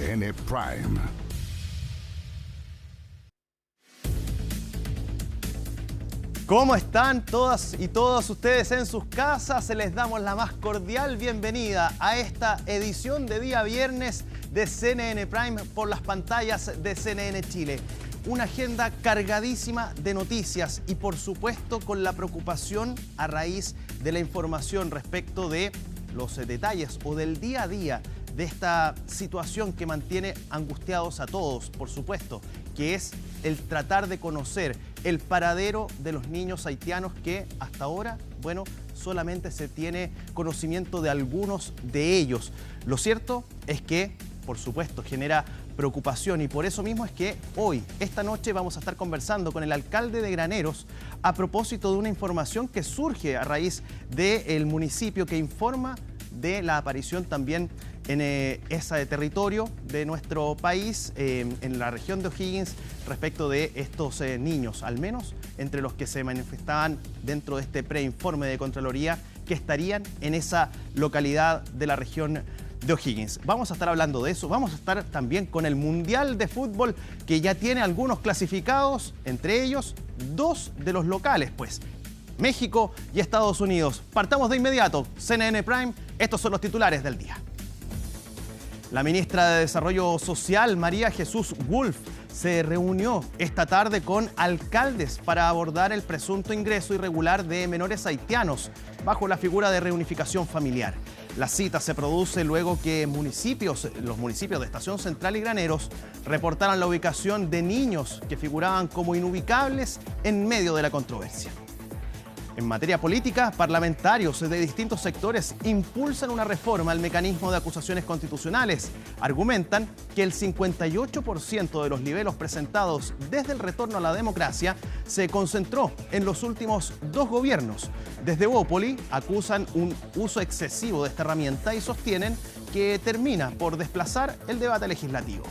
CNN Prime. ¿Cómo están todas y todos ustedes en sus casas? Les damos la más cordial bienvenida a esta edición de día viernes de CNN Prime por las pantallas de CNN Chile. Una agenda cargadísima de noticias y por supuesto con la preocupación a raíz de la información respecto de los detalles o del día a día de esta situación que mantiene angustiados a todos, por supuesto, que es el tratar de conocer el paradero de los niños haitianos que hasta ahora, bueno, solamente se tiene conocimiento de algunos de ellos. Lo cierto es que, por supuesto, genera preocupación y por eso mismo es que hoy, esta noche, vamos a estar conversando con el alcalde de Graneros a propósito de una información que surge a raíz del municipio que informa de la aparición también en ese territorio de nuestro país, en la región de O'Higgins, respecto de estos niños, al menos entre los que se manifestaban dentro de este preinforme de Contraloría, que estarían en esa localidad de la región de O'Higgins. Vamos a estar hablando de eso, vamos a estar también con el Mundial de Fútbol, que ya tiene algunos clasificados, entre ellos dos de los locales, pues, México y Estados Unidos. Partamos de inmediato, CNN Prime, estos son los titulares del día. La ministra de Desarrollo Social, María Jesús Wolf, se reunió esta tarde con alcaldes para abordar el presunto ingreso irregular de menores haitianos bajo la figura de reunificación familiar. La cita se produce luego que los municipios de Estación Central y Graneros reportaron la ubicación de niños que figuraban como inubicables en medio de la controversia. En materia política, parlamentarios de distintos sectores impulsan una reforma al mecanismo de acusaciones constitucionales. Argumentan que el 58% de los libelos presentados desde el retorno a la democracia se concentró en los últimos dos gobiernos. Desde Bópoli acusan un uso excesivo de esta herramienta y sostienen que termina por desplazar el debate legislativo.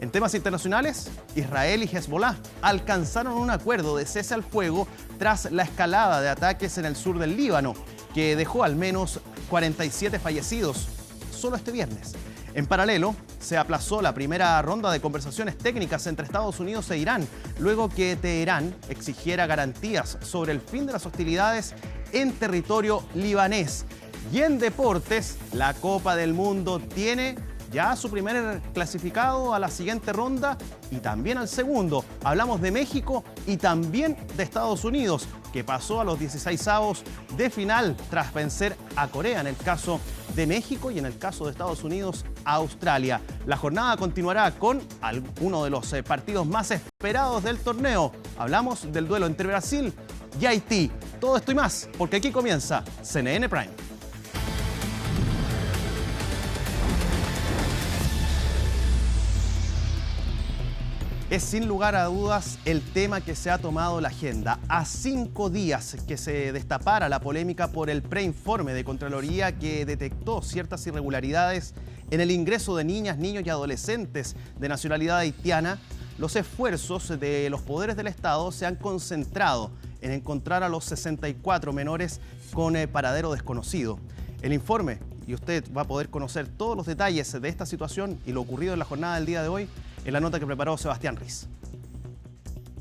En temas internacionales, Israel y Hezbollah alcanzaron un acuerdo de cese al fuego tras la escalada de ataques en el sur del Líbano, que dejó al menos 47 fallecidos solo este viernes. En paralelo, se aplazó la primera ronda de conversaciones técnicas entre Estados Unidos e Irán, luego que Teherán exigiera garantías sobre el fin de las hostilidades en territorio libanés. Y en deportes, la Copa del Mundo tiene ya su primer clasificado a la siguiente ronda y también al segundo. Hablamos de México y también de Estados Unidos, que pasó a los 16avos de final tras vencer a Corea en el caso de México y en el caso de Estados Unidos a Australia. La jornada continuará con uno de los partidos más esperados del torneo. Hablamos del duelo entre Brasil y Haití. Todo esto y más, porque aquí comienza CNN Prime. Es sin lugar a dudas el tema que se ha tomado la agenda. A 5 días que se destapara la polémica por el preinforme de Contraloría que detectó ciertas irregularidades en el ingreso de niñas, niños y adolescentes de nacionalidad haitiana, los esfuerzos de los poderes del Estado se han concentrado en encontrar a los 64 menores con paradero desconocido. El informe, y usted va a poder conocer todos los detalles de esta situación y lo ocurrido en la jornada del día de hoy, en la nota que preparó Sebastián Riz.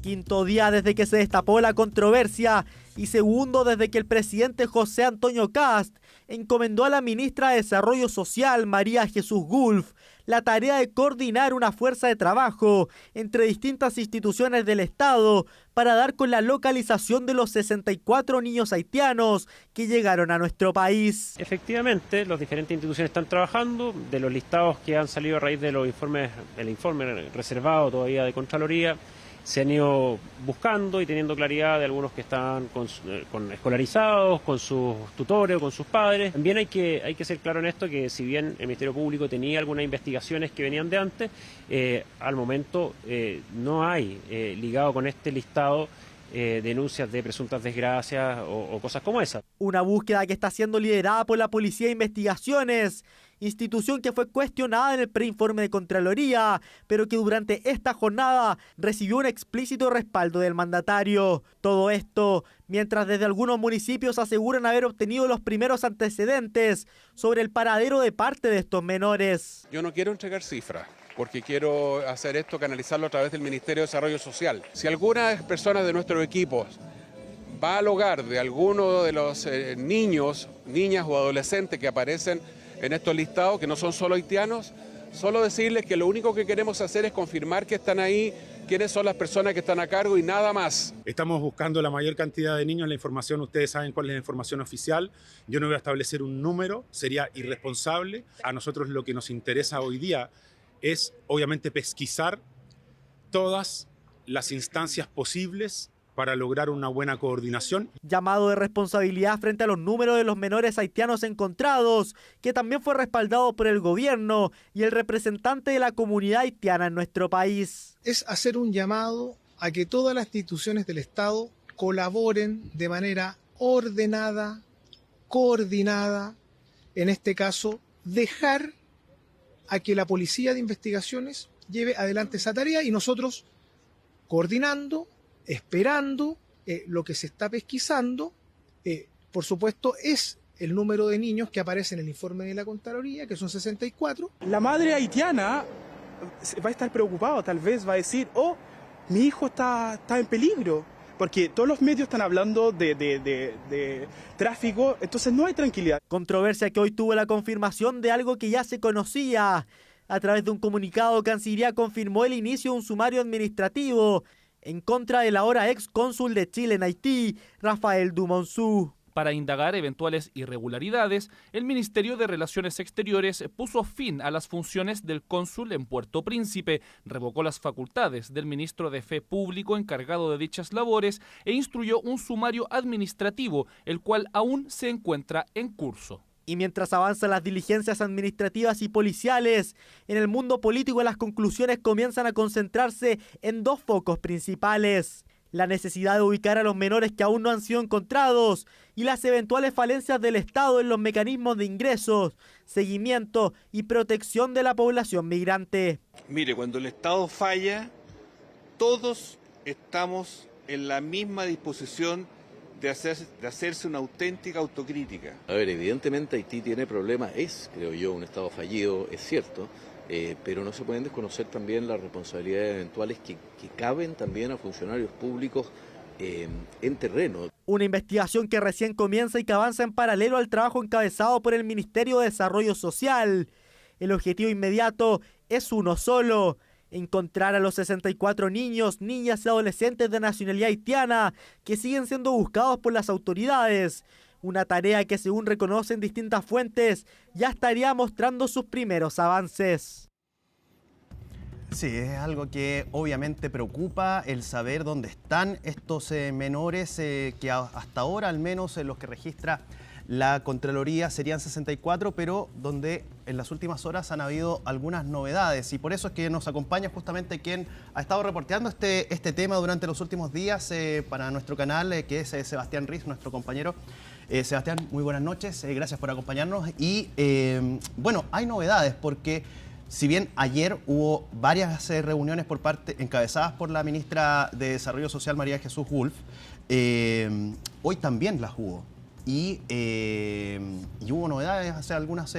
Quinto día desde que se destapó la controversia y segundo desde que el presidente José Antonio Kast encomendó a la ministra de Desarrollo Social, María Jesús Wolf, la tarea de coordinar una fuerza de trabajo entre distintas instituciones del Estado para dar con la localización de los 64 niños haitianos que llegaron a nuestro país. Efectivamente, las diferentes instituciones están trabajando. De los listados que han salido a raíz de los informes, el informe reservado todavía de Contraloría, se han ido buscando y teniendo claridad de algunos que están con escolarizados, con sus tutores o con sus padres. También hay que ser claro en esto que si bien el Ministerio Público tenía algunas investigaciones que venían de antes, al momento no hay ligado con este listado denuncias de presuntas desgracias o cosas como esa. Una búsqueda que está siendo liderada por la Policía de Investigaciones institución que fue cuestionada en el preinforme de Contraloría, pero que durante esta jornada recibió un explícito respaldo del mandatario. Todo esto mientras desde algunos municipios aseguran haber obtenido los primeros antecedentes sobre el paradero de parte de estos menores. Yo no quiero entregar cifras, porque quiero hacer esto, canalizarlo a través del Ministerio de Desarrollo Social. Si alguna persona de nuestros equipos va al hogar de alguno de los niños, niñas o adolescentes que aparecen en estos listados, que no son solo haitianos, solo decirles que lo único que queremos hacer es confirmar que están ahí, quiénes son las personas que están a cargo y nada más. Estamos buscando la mayor cantidad de niños. La información, ustedes saben cuál es la información oficial. Yo no voy a establecer un número, sería irresponsable. A nosotros lo que nos interesa hoy día es, obviamente, pesquisar todas las instancias posibles para lograr una buena coordinación. Llamado de responsabilidad frente a los números de los menores haitianos encontrados, que también fue respaldado por el gobierno y el representante de la comunidad haitiana en nuestro país. Es hacer un llamado a que todas las instituciones del Estado colaboren de manera ordenada, coordinada, en este caso, dejar a que la Policía de Investigaciones lleve adelante esa tarea y nosotros coordinando, esperando lo que se está pesquisando, por supuesto, es el número de niños que aparece en el informe de la Contraloría, que son 64. La madre haitiana va a estar preocupada, tal vez va a decir, oh, mi hijo está en peligro, porque todos los medios están hablando de tráfico, entonces no hay tranquilidad. Controversia que hoy tuvo la confirmación de algo que ya se conocía. A través de un comunicado, Cancillería confirmó el inicio de un sumario administrativo en contra del ahora ex cónsul de Chile en Haití, Rafael Dumonzú. Para indagar eventuales irregularidades, el Ministerio de Relaciones Exteriores puso fin a las funciones del cónsul en Puerto Príncipe, revocó las facultades del ministro de Fe Público encargado de dichas labores e instruyó un sumario administrativo, el cual aún se encuentra en curso. Y mientras avanzan las diligencias administrativas y policiales, en el mundo político las conclusiones comienzan a concentrarse en dos focos principales: la necesidad de ubicar a los menores que aún no han sido encontrados y las eventuales falencias del Estado en los mecanismos de ingresos, seguimiento y protección de la población migrante. Mire, cuando el Estado falla, todos estamos en la misma disposición de hacerse una auténtica autocrítica. A ver, evidentemente Haití tiene problemas, creo yo, un Estado fallido, es cierto, pero no se pueden desconocer también las responsabilidades eventuales que caben también a funcionarios públicos en terreno. Una investigación que recién comienza y que avanza en paralelo al trabajo encabezado por el Ministerio de Desarrollo Social. El objetivo inmediato es uno solo: encontrar a los 64 niños, niñas y adolescentes de nacionalidad haitiana que siguen siendo buscados por las autoridades. Una tarea que, según reconocen distintas fuentes, ya estaría mostrando sus primeros avances. Sí, es algo que obviamente preocupa, el saber dónde están estos menores que hasta ahora, al menos en los que registra la Contraloría, serían 64, pero donde en las últimas horas han habido algunas novedades. Y por eso es que nos acompaña justamente quien ha estado reporteando este tema durante los últimos días para nuestro canal, que es Sebastián Riz, nuestro compañero. Sebastián, muy buenas noches, gracias por acompañarnos. Y bueno, hay novedades porque si bien ayer hubo varias reuniones encabezadas por la ministra de Desarrollo Social, María Jesús Wolf, hoy también las hubo. Y hubo novedades hace algunos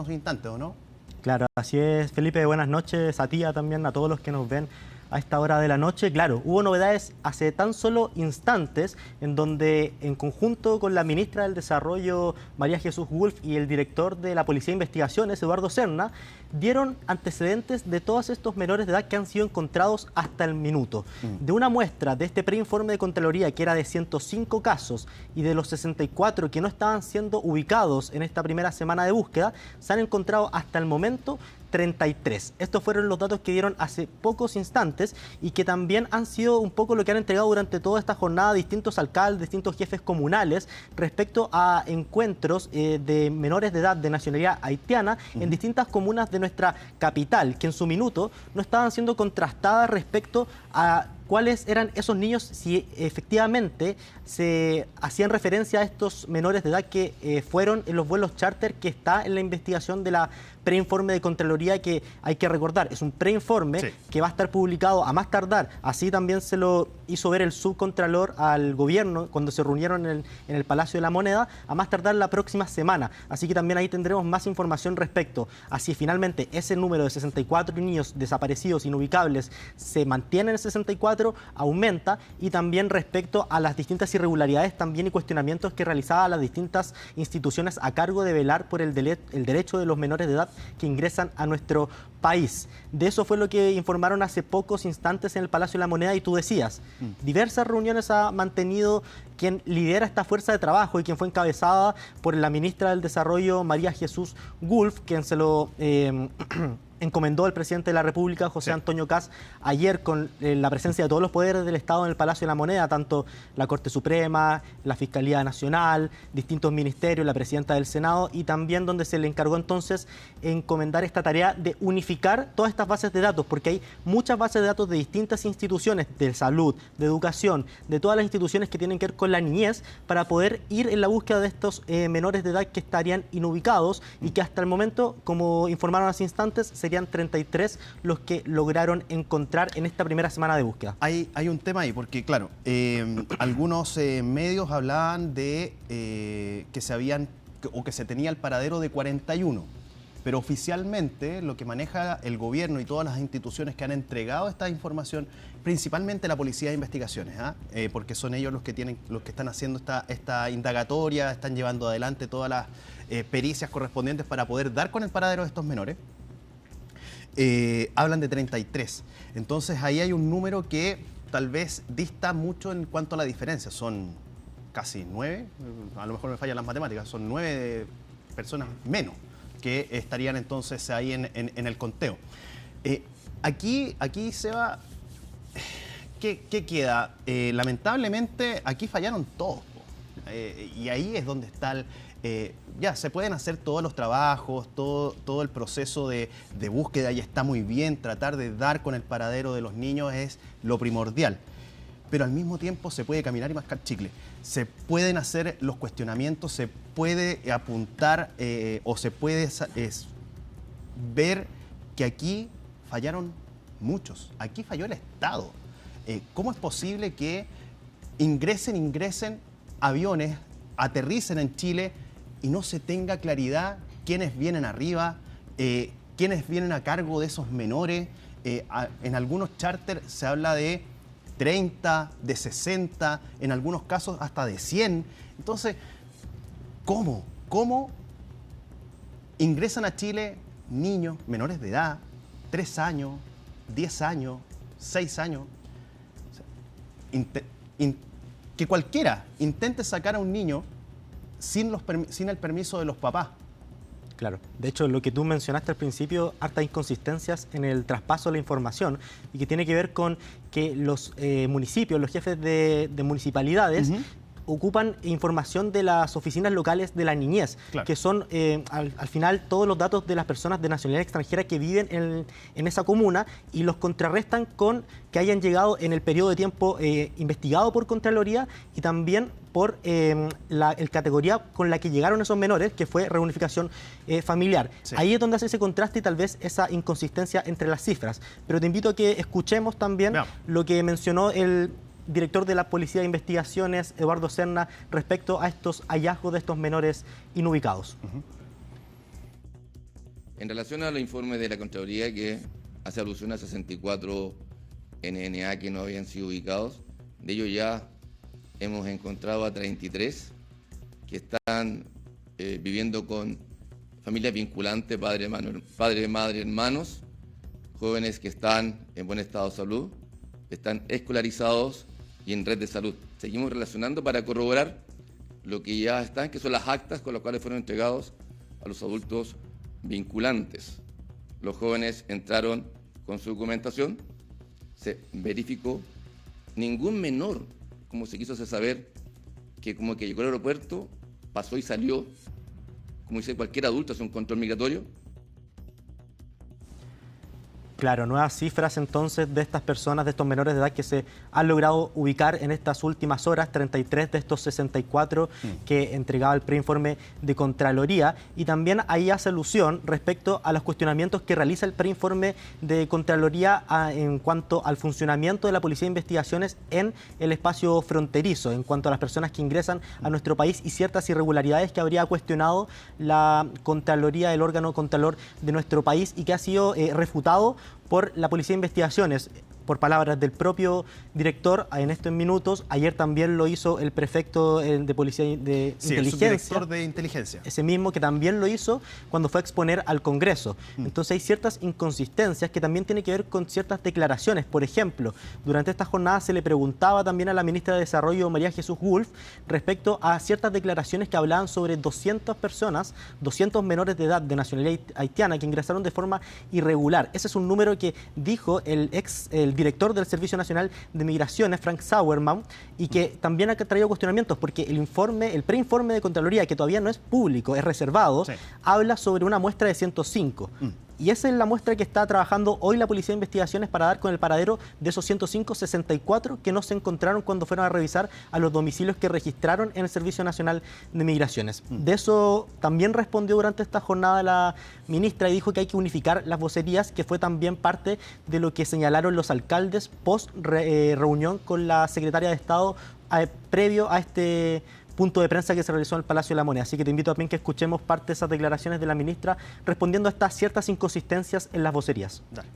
instantes, ¿o no? Claro, así es, Felipe. Buenas noches a ti, también a todos los que nos ven a esta hora de la noche. Claro, hubo novedades hace tan solo instantes en donde, en conjunto con la ministra del Desarrollo, María Jesús Wolf, y el director de la Policía de Investigaciones, Eduardo Serna, dieron antecedentes de todos estos menores de edad que han sido encontrados hasta el minuto. De una muestra de este preinforme de Contraloría, que era de 105 casos, y de los 64 que no estaban siendo ubicados en esta primera semana de búsqueda, se han encontrado hasta el momento 33. Estos fueron los datos que dieron hace pocos instantes y que también han sido un poco lo que han entregado durante toda esta jornada distintos alcaldes, distintos jefes comunales respecto a encuentros de menores de edad de nacionalidad haitiana en distintas comunas de nuestra capital, que en su minuto no estaban siendo contrastadas respecto a cuáles eran esos niños, si efectivamente se hacían referencia a estos menores de edad que fueron en los vuelos charter, que está en la investigación de la preinforme de Contraloría, que hay que recordar, es un preinforme que va a estar publicado a más tardar. Así también se lo hizo ver el subcontralor al gobierno cuando se reunieron en el Palacio de la Moneda, a más tardar la próxima semana. Así que también ahí tendremos más información respecto a si finalmente ese número de 64 niños desaparecidos, inubicables, se mantiene en 64, aumenta, y también respecto a las distintas irregularidades también y cuestionamientos que realizaban las distintas instituciones a cargo de velar por el derecho de los menores de edad que ingresan a nuestro país. De eso fue lo que informaron hace pocos instantes en el Palacio de la Moneda, y tú decías, diversas reuniones ha mantenido quien lidera esta fuerza de trabajo y quien fue encabezada por la ministra del Desarrollo, María Jesús Gulf, quien se lo encomendó el presidente de la República, José Antonio Kast, ayer con la presencia de todos los poderes del Estado en el Palacio de la Moneda, tanto la Corte Suprema, la Fiscalía Nacional, distintos ministerios, la presidenta del Senado, y también donde se le encargó entonces encomendar esta tarea de unificar todas estas bases de datos, porque hay muchas bases de datos de distintas instituciones, de salud, de educación, de todas las instituciones que tienen que ver con la niñez, para poder ir en la búsqueda de estos menores de edad que estarían inubicados y que hasta el momento, como informaron hace instantes, serían 33 los que lograron encontrar en esta primera semana de búsqueda. Hay un tema ahí, porque claro, algunos medios hablaban de que se tenía el paradero de 41, pero oficialmente lo que maneja el gobierno y todas las instituciones que han entregado esta información, principalmente la Policía de Investigaciones, porque son ellos los que están haciendo esta indagatoria, están llevando adelante todas las pericias correspondientes para poder dar con el paradero de estos menores. Hablan de 33. Entonces ahí hay un número que tal vez dista mucho en cuanto a la diferencia. Son casi 9, a lo mejor me fallan las matemáticas, son 9 personas menos que estarían entonces ahí en el conteo. Aquí Seba, ¿qué queda? Lamentablemente aquí fallaron todos. Y ahí es donde está ya se pueden hacer todos los trabajos, todo el proceso de búsqueda, y está muy bien. Tratar de dar con el paradero de los niños es lo primordial. Pero al mismo tiempo se puede caminar y mascar chicle. Se pueden hacer los cuestionamientos, se puede apuntar o se puede ver que aquí fallaron muchos. Aquí falló el Estado. ¿Cómo es posible que ingresen aviones, aterricen en Chile y no se tenga claridad quiénes vienen arriba, quiénes vienen a cargo de esos menores? En algunos charters se habla de 30, de 60, en algunos casos hasta de 100. Entonces, ¿cómo ingresan a Chile niños menores de edad, 3 años, 10 años, 6 años? O sea, que cualquiera intente sacar a un niño sin el permiso de los papás. Claro, de hecho lo que tú mencionaste al principio, hartas inconsistencias en el traspaso de la información, y que tiene que ver con que los municipios, los jefes de municipalidades, ocupan información de las oficinas locales de la niñez, que son al final todos los datos de las personas de nacionalidad extranjera que viven en esa comuna, y los contrarrestan con que hayan llegado en el periodo de tiempo investigado por Contraloría, y también por la categoría con la que llegaron esos menores, que fue reunificación familiar. Ahí es donde hace ese contraste y tal vez esa inconsistencia entre las cifras. Pero te invito a que escuchemos también lo que mencionó el director de la Policía de Investigaciones, Eduardo Serna, respecto a estos hallazgos de estos menores inubicados. En relación a los informes de la Contraloría, que hace alusión a 64 NNA que no habían sido ubicados, de ellos ya hemos encontrado a 33 que están viviendo con familias vinculantes, padre, madre, hermanos, jóvenes que están en buen estado de salud, están escolarizados y en red de salud. Seguimos relacionando para corroborar lo que ya están, que son las actas con las cuales fueron entregados a los adultos vinculantes. Los jóvenes entraron con su documentación, se verificó ningún menor, como se quiso hacer saber, que como que llegó al aeropuerto, pasó y salió, como dice cualquier adulto, es un control migratorio. Claro, nuevas cifras entonces de estas personas, de estos menores de edad que se han logrado ubicar en estas últimas horas, 33 de estos 64 que entregaba el preinforme de Contraloría, y también ahí hace alusión respecto a los cuestionamientos que realiza el preinforme de Contraloría en cuanto al funcionamiento de la Policía de Investigaciones en el espacio fronterizo, en cuanto a las personas que ingresan a nuestro país y ciertas irregularidades que habría cuestionado la Contraloría, el órgano contralor de nuestro país, y que ha sido refutado por la Policía de Investigaciones, por palabras del propio director en estos minutos. Ayer también lo hizo el prefecto de Policía de Inteligencia. El subdirector de Inteligencia. Ese mismo que también lo hizo cuando fue a exponer al Congreso. Entonces hay ciertas inconsistencias que también tienen que ver con ciertas declaraciones. Por ejemplo, durante esta jornada se le preguntaba también a la ministra de Desarrollo, María Jesús Wolf, respecto a ciertas declaraciones que hablaban sobre 200 personas, 200 menores de edad de nacionalidad haitiana que ingresaron de forma irregular. Ese es un número que dijo el director del Servicio Nacional de Migraciones, Frank Sauerman, y que también ha traído cuestionamientos porque el preinforme de Contraloría, que todavía no es público, es reservado, habla sobre una muestra de 105. Y esa es la muestra que está trabajando hoy la Policía de Investigaciones para dar con el paradero de esos 105, 64 que no se encontraron cuando fueron a revisar a los domicilios que registraron en el Servicio Nacional de Migraciones. De eso también respondió durante esta jornada la ministra y dijo que hay que unificar las vocerías, que fue también parte de lo que señalaron los alcaldes post reunión con la secretaria de Estado previo a este punto de prensa que se realizó en el Palacio de la Moneda. Así que te invito también que escuchemos parte de esas declaraciones de la ministra respondiendo a estas ciertas inconsistencias en las vocerías. Dale.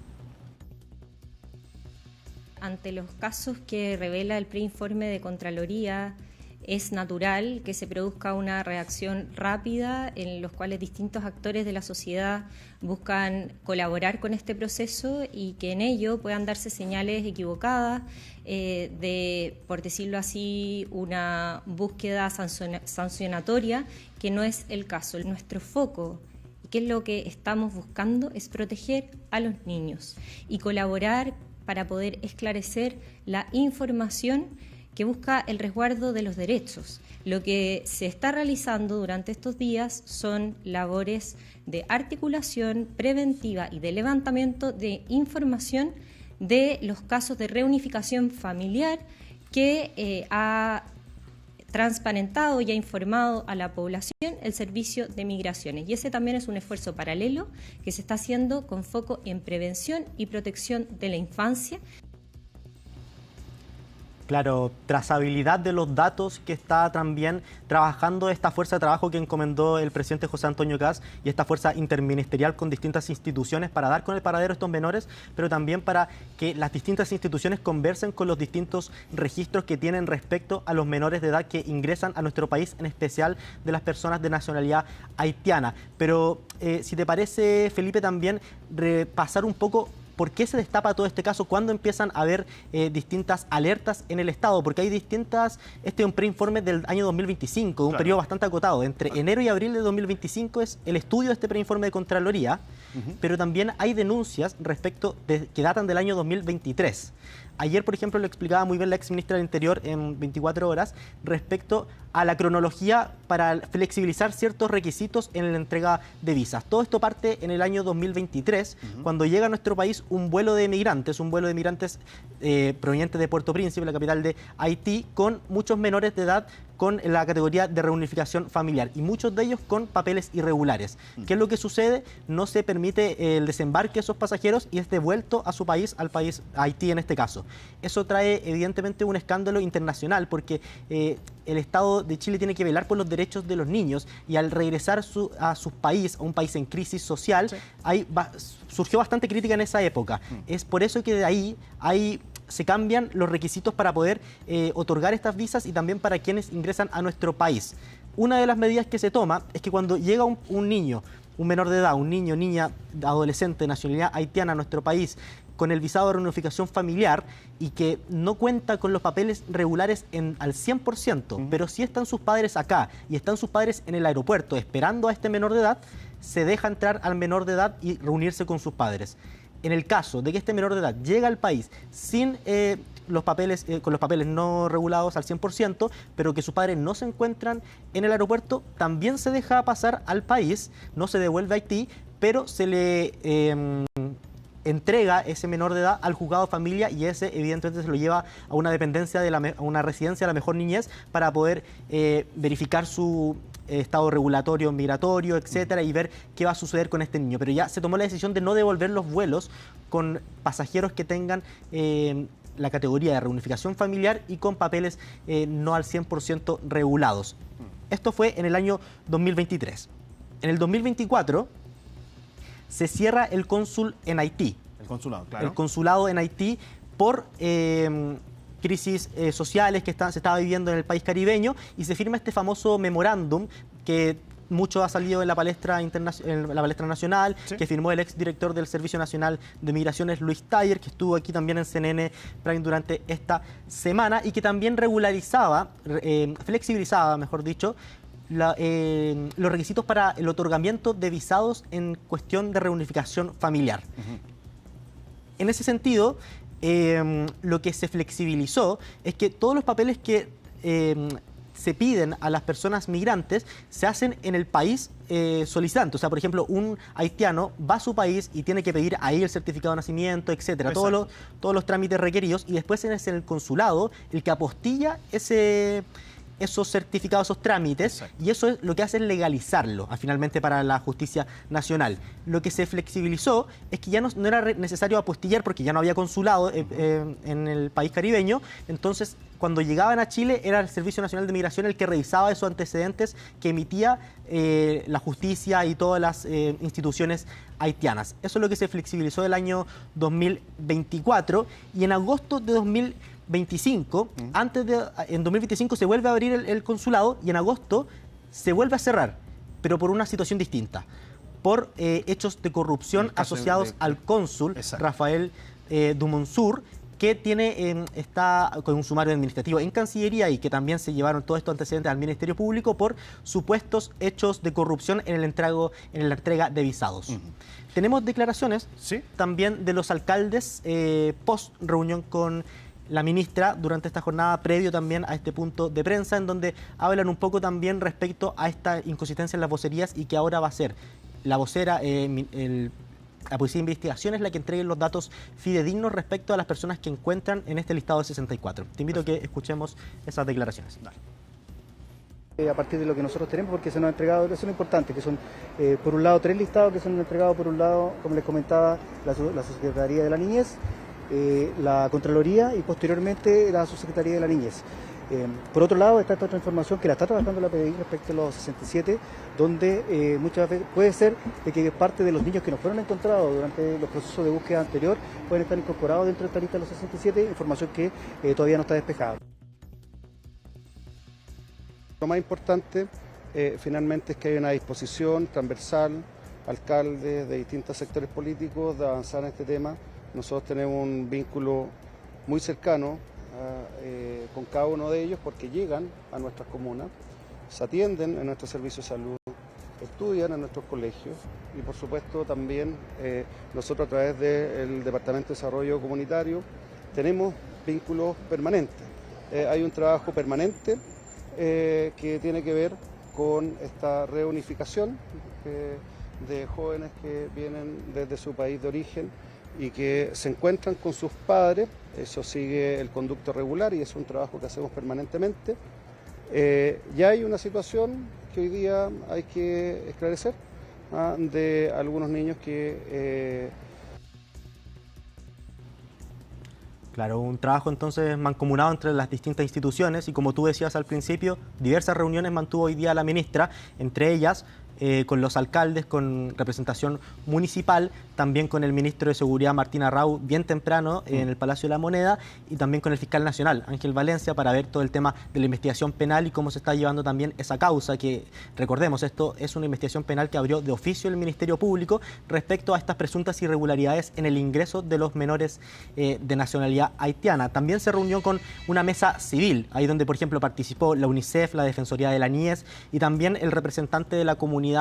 Ante los casos que revela el preinforme de Contraloría, es natural que se produzca una reacción rápida en los cuales distintos actores de la sociedad buscan colaborar con este proceso y que en ello puedan darse señales equivocadas de, por decirlo así, una búsqueda sancionatoria, que no es el caso. Nuestro foco, que es lo que estamos buscando, es proteger a los niños y colaborar para poder esclarecer la información que busca el resguardo de los derechos. Lo que se está realizando durante estos días son labores de articulación preventiva y de levantamiento de información de los casos de reunificación familiar que ha transparentado y ha informado a la población el Servicio de Migraciones. Y ese también es un esfuerzo paralelo que se está haciendo con foco en prevención y protección de la infancia. Claro, trazabilidad de los datos que está también trabajando esta fuerza de trabajo que encomendó el presidente José Antonio Kast y esta fuerza interministerial con distintas instituciones para dar con el paradero a estos menores, pero también para que las distintas instituciones conversen con los distintos registros que tienen respecto a los menores de edad que ingresan a nuestro país, en especial de las personas de nacionalidad haitiana. Pero si te parece, Felipe, también repasar un poco ¿por qué se destapa todo este caso? ¿Cuándo empiezan a haber distintas alertas en el Estado? Porque hay distintas, este es un preinforme del año 2025, de un periodo bastante acotado. Entre enero y abril de 2025 es el estudio de este preinforme de Contraloría, pero también hay denuncias respecto que datan del año 2023. Ayer, por ejemplo, lo explicaba muy bien la exministra del Interior en 24 horas respecto a la cronología para flexibilizar ciertos requisitos en la entrega de visas. Todo esto parte en el año 2023, cuando llega a nuestro país un vuelo de migrantes provenientes de Puerto Príncipe, la capital de Haití, con muchos menores de edad con la categoría de reunificación familiar y muchos de ellos con papeles irregulares. ¿Qué es lo que sucede? No se permite el desembarque de esos pasajeros y es devuelto a su país, al país Haití en este caso. Eso trae evidentemente un escándalo internacional porque el Estado de Chile tiene que velar por los derechos de los niños y al regresar a su país, a un país en crisis social, surgió bastante crítica en esa época. Es por eso que de ahí se cambian los requisitos para poder otorgar estas visas y también para quienes ingresan a nuestro país. Una de las medidas que se toma es que cuando llega un niño, un menor de edad, un niño, niña, adolescente de nacionalidad haitiana a nuestro país, con el visado de reunificación familiar y que no cuenta con los papeles regulares al 100%, pero sí están sus padres acá y están sus padres en el aeropuerto esperando a este menor de edad, se deja entrar al menor de edad y reunirse con sus padres. En el caso de que este menor de edad llega al país sin con los papeles no regulados al 100%, pero que sus padres no se encuentran en el aeropuerto, también se deja pasar al país, no se devuelve a Haití, pero se le entrega ese menor de edad al juzgado de familia y ese evidentemente se lo lleva a una dependencia, a una residencia de la mejor niñez para poder verificar su estado regulatorio, migratorio, etcétera, y ver qué va a suceder con este niño. Pero ya se tomó la decisión de no devolver los vuelos con pasajeros que tengan la categoría de reunificación familiar y con papeles no al 100% regulados. Esto fue en el año 2023. En el 2024 se cierra el cónsul en Haití. El consulado, claro. El consulado en Haití por crisis sociales que se estaba viviendo en el país caribeño, y se firma este famoso memorándum que mucho ha salido en la palestra nacional, sí, que firmó el exdirector del Servicio Nacional de Migraciones, Luis Taller, que estuvo aquí también en CNN Prime durante esta semana, y que también flexibilizaba, mejor dicho, los requisitos para el otorgamiento de visados en cuestión de reunificación familiar. En ese sentido, lo que se flexibilizó es que todos los papeles que se piden a las personas migrantes se hacen en el país solicitante. O sea, por ejemplo, un haitiano va a su país y tiene que pedir ahí el certificado de nacimiento, etcétera, todos los trámites requeridos, y después es en el consulado el que apostilla esos certificados, esos trámites. Exacto. Y eso es lo que hace es legalizarlo finalmente para la justicia nacional. Lo que se flexibilizó es que ya no era necesario apostillar porque ya no había consulado en el país caribeño. Entonces, cuando llegaban a Chile, era el Servicio Nacional de Migración el que revisaba esos antecedentes que emitía la justicia y todas las instituciones haitianas. Eso es lo que se flexibilizó del año 2024, y en agosto de 2025, en 2025 se vuelve a abrir el consulado, y en agosto se vuelve a cerrar, pero por una situación distinta, por hechos de corrupción asociados al cónsul Rafael Dumonsur, que está con un sumario administrativo en Cancillería, y que también se llevaron todos estos antecedentes al Ministerio Público por supuestos hechos de corrupción en la entrega de visados. Tenemos declaraciones también de los alcaldes post reunión con la ministra durante esta jornada, previo también a este punto de prensa, en donde hablan un poco también respecto a esta inconsistencia en las vocerías, y que ahora va a ser la vocera, la Policía de Investigación es la que entregue los datos fidedignos respecto a las personas que encuentran en este listado de 64. Te invito a que escuchemos esas declaraciones. A partir de lo que nosotros tenemos, porque se nos ha entregado, eso es lo importante, que son por un lado 3 listados que se han entregado. Por un lado, como les comentaba, la Subsecretaría de la Niñez, la Contraloría, y posteriormente la Subsecretaría de la Niñez. Por otro lado, está esta otra información que la está trabajando la PDI respecto a los 67, donde muchas veces puede ser de que parte de los niños que no fueron encontrados durante los procesos de búsqueda anterior pueden estar incorporados dentro de esta lista de los 67, información que todavía no está despejada. Lo más importante finalmente es que hay una disposición transversal, alcaldes de distintos sectores políticos, de avanzar en este tema. Nosotros tenemos un vínculo muy cercano con cada uno de ellos, porque llegan a nuestras comunas, se atienden en nuestros servicios de salud, estudian en nuestros colegios, y por supuesto también nosotros a través del Departamento de Desarrollo Comunitario tenemos vínculos permanentes. Hay un trabajo permanente que tiene que ver con esta reunificación de jóvenes que vienen desde su país de origen y que se encuentran con sus padres. Eso sigue el conducto regular y es un trabajo que hacemos permanentemente. Ya hay una situación que hoy día hay que esclarecer de algunos niños que... Claro, un trabajo entonces mancomunado entre las distintas instituciones, y como tú decías al principio, diversas reuniones mantuvo hoy día la ministra, entre ellas con los alcaldes, con representación municipal, también con el ministro de Seguridad Martín Arrau bien temprano en el Palacio de la Moneda, y también con el fiscal nacional Ángel Valencia, para ver todo el tema de la investigación penal y cómo se está llevando también esa causa, que recordemos, esto es una investigación penal que abrió de oficio el Ministerio Público respecto a estas presuntas irregularidades en el ingreso de los menores de nacionalidad haitiana. También se reunió con una mesa civil, ahí donde por ejemplo participó la UNICEF, la Defensoría de la Niñez, y también el representante de la comunidad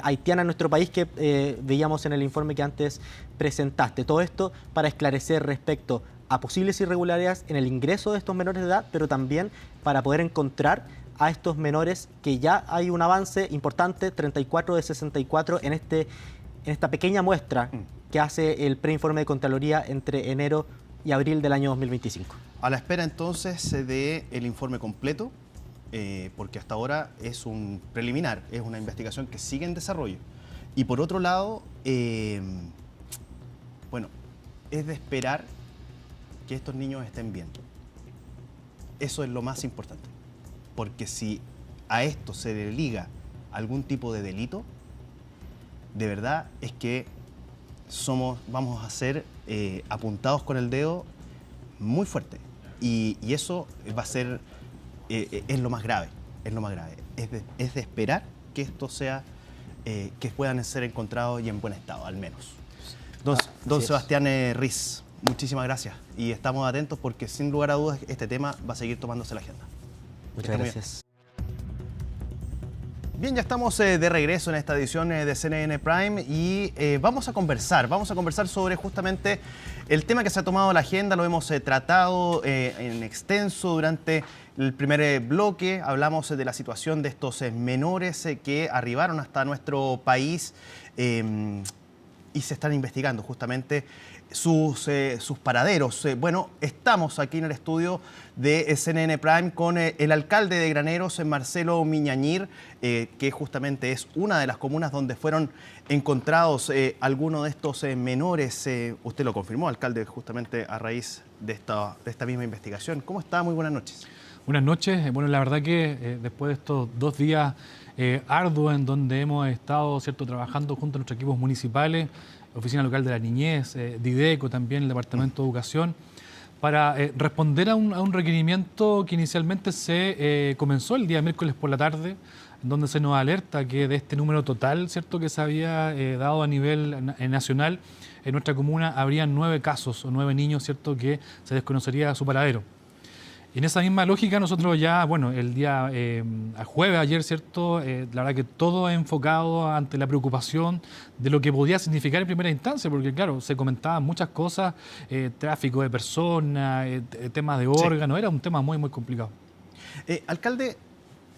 haitiana en nuestro país, que veíamos en el informe que antes presentaste. Todo esto para esclarecer respecto a posibles irregularidades en el ingreso de estos menores de edad, pero también para poder encontrar a estos menores, que ya hay un avance importante, 34 de 64 en esta pequeña muestra que hace el preinforme de Contraloría entre enero y abril del año 2025. A la espera entonces del informe completo, porque hasta ahora es un preliminar, es una investigación que sigue en desarrollo. Y por otro lado, bueno, es de esperar que estos niños estén bien. Eso es lo más importante, porque si a esto se le liga algún tipo de delito, de verdad es que vamos a ser apuntados con el dedo muy fuerte. Y eso va a ser, es lo más grave, es lo más grave. Es de esperar que esto sea, que puedan ser encontrados y en buen estado, al menos. Don Sebastián Riz, muchísimas gracias. Y estamos atentos porque sin lugar a dudas este tema va a seguir tomándose la agenda. Muchas gracias. Bien, ya estamos de regreso en esta edición de CNN Prime y vamos a conversar sobre justamente el tema que se ha tomado la agenda. Lo hemos tratado en extenso durante el primer bloque. Hablamos de la situación de estos menores que arribaron hasta nuestro país y se están investigando justamente sus paraderos. Bueno, estamos aquí en el estudio de CNN Prime con el alcalde de Graneros, Marcelo Miñañir, que justamente es una de las comunas donde fueron encontrados algunos de estos menores. Usted lo confirmó, alcalde, justamente a raíz de esta misma investigación. ¿Cómo está? Muy buenas noches. Buenas noches. Bueno, la verdad que después de estos 2 días arduos en donde hemos estado trabajando junto a nuestros equipos municipales, Oficina Local de la Niñez, Dideco también, el Departamento de Educación, para responder a un requerimiento que inicialmente se comenzó el día miércoles por la tarde, donde se nos alerta que de este número total, ¿cierto?, que se había dado a nivel nacional, en nuestra comuna habrían 9 casos o 9 niños, ¿cierto?, que se desconocería su paradero. Y en esa misma lógica nosotros ya, bueno, el día jueves, ayer, ¿cierto?, la verdad que todo enfocado ante la preocupación de lo que podía significar en primera instancia, porque claro, se comentaban muchas cosas, tráfico de personas, temas de órganos, sí. Era un tema muy, muy complicado. Alcalde,